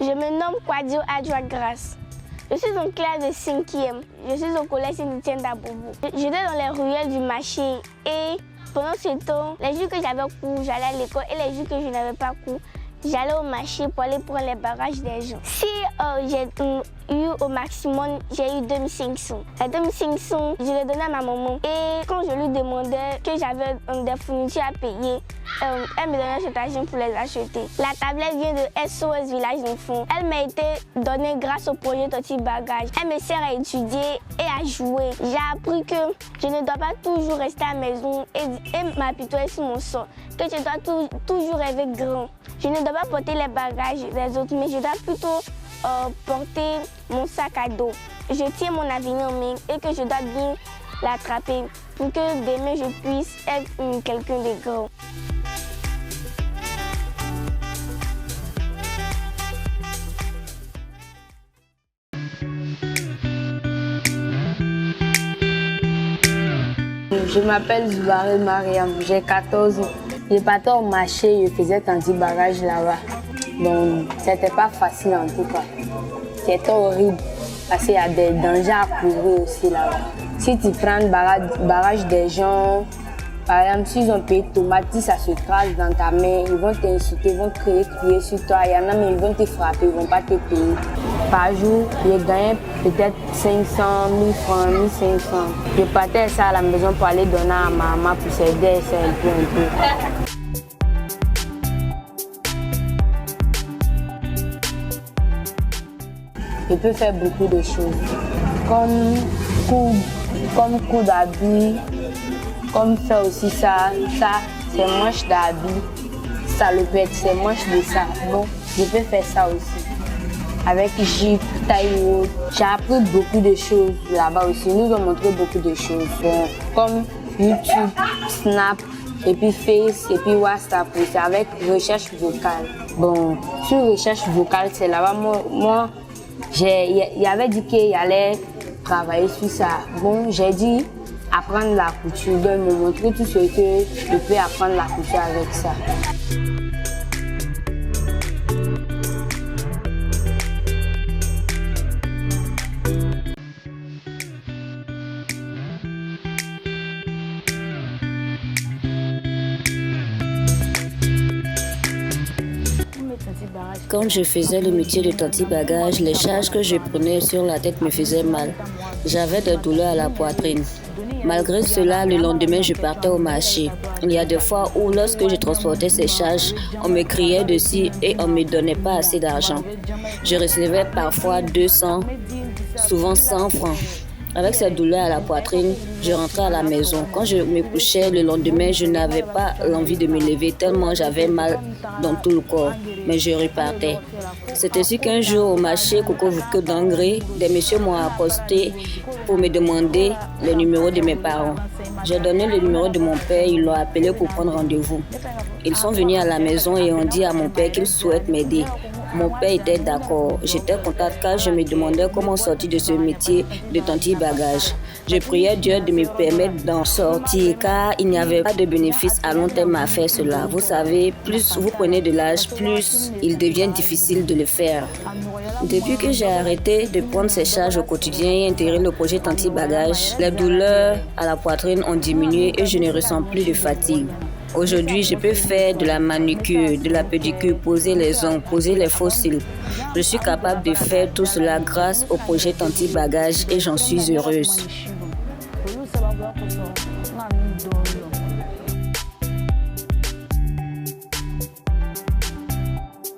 Je me nomme Kwadio Adjoa Grace. Je suis en classe de 5e. Je suis au collège Saint-Étienne d'Abobo. J'étais dans les ruelles du marché et pendant ce temps, les jours que j'avais cours, j'allais à l'école et les jours que je n'avais pas cours, j'allais au marché pour aller prendre les bagages des gens. Si j'ai eu au maximum, j'ai eu 2500. Les 2500, je les donnais à ma maman. Et quand je lui demandais que j'avais des fournitures à payer, elle me donnait cet argent pour les acheter. La tablette vient de SOS Village d'Enfants. Elle m'a été donnée grâce au projet Tanti Bagage. Elle me sert à étudier et à jouer. J'ai appris que je ne dois pas toujours rester à la maison et m'apitoyer sur mon sort. Que je dois toujours rêver grand. Je ne dois pas porter les bagages des autres, mais je dois plutôt porter mon sac à dos. Je tiens mon avenir en main et que je dois bien l'attraper pour que demain je puisse être quelqu'un de grand. Je m'appelle Zoubaré Mariam, j'ai 14 ans. Je partais au marché, je faisais Tanti Bagage là-bas. Donc, c'était pas facile en tout cas. C'était horrible parce qu'il y a des dangers à couvrir aussi là-bas. Si tu prends le bagage des gens, par exemple, s'ils ont payé tomates, si ça se crache dans ta main, ils vont t'insulter, ils vont crier sur toi. Il y en a même, ils vont te frapper, ils ne vont pas te payer. Par jour, je gagnais peut-être 500, 1000 francs, 1500. Je partais ça à la maison pour aller donner à ma maman pour s'aider un peu. Je peux faire beaucoup de choses, comme coudre d'habits, comme faire aussi ça c'est manche d'habits, salopette, c'est manche de ça. Bon, je peux faire ça aussi. Avec Jeep, taille haute, j'ai appris beaucoup de choses là-bas aussi. Ils nous ont montré beaucoup de choses, bon, comme YouTube, Snap, et puis Face, et puis WhatsApp aussi, avec recherche vocale. Bon, sur recherche vocale, c'est là-bas, moi il avait dit qu'il allait travailler sur ça. Bon, j'ai dit apprendre la couture, de me montrer tout ce que je peux apprendre la couture avec ça. Quand je faisais le métier de Tanti Bagage, les charges que je prenais sur la tête me faisaient mal. J'avais des douleurs à la poitrine. Malgré cela, le lendemain, je partais au marché. Il y a des fois où, lorsque je transportais ces charges, on me criait dessus et on ne me donnait pas assez d'argent. Je recevais parfois 200, souvent 100 francs. Avec cette douleur à la poitrine, je rentrais à la maison. Quand je me couchais le lendemain, je n'avais pas l'envie de me lever tellement j'avais mal dans tout le corps. Mais je repartais. C'est ainsi qu'un jour au marché Coco d'Angré, des messieurs m'ont accosté pour me demander le numéro de mes parents. J'ai donné le numéro de mon père, ils l'ont appelé pour prendre rendez-vous. Ils sont venus à la maison et ont dit à mon père qu'ils souhaitent m'aider. Mon père était d'accord. J'étais contente car je me demandais comment sortir de ce métier de Tanti Bagage. Je priais Dieu de me permettre d'en sortir car il n'y avait pas de bénéfice à long terme à faire cela. Vous savez, plus vous prenez de l'âge, plus il devient difficile de le faire. Depuis que j'ai arrêté de prendre ces charges au quotidien et intégré le projet Tanti Bagage, les douleurs à la poitrine ont diminué et je ne ressens plus de fatigue. Aujourd'hui, je peux faire de la manucure, de la pédicure, poser les ongles, poser les fossiles. Je suis capable de faire tout cela grâce au projet Tanti Bagage et j'en suis heureuse.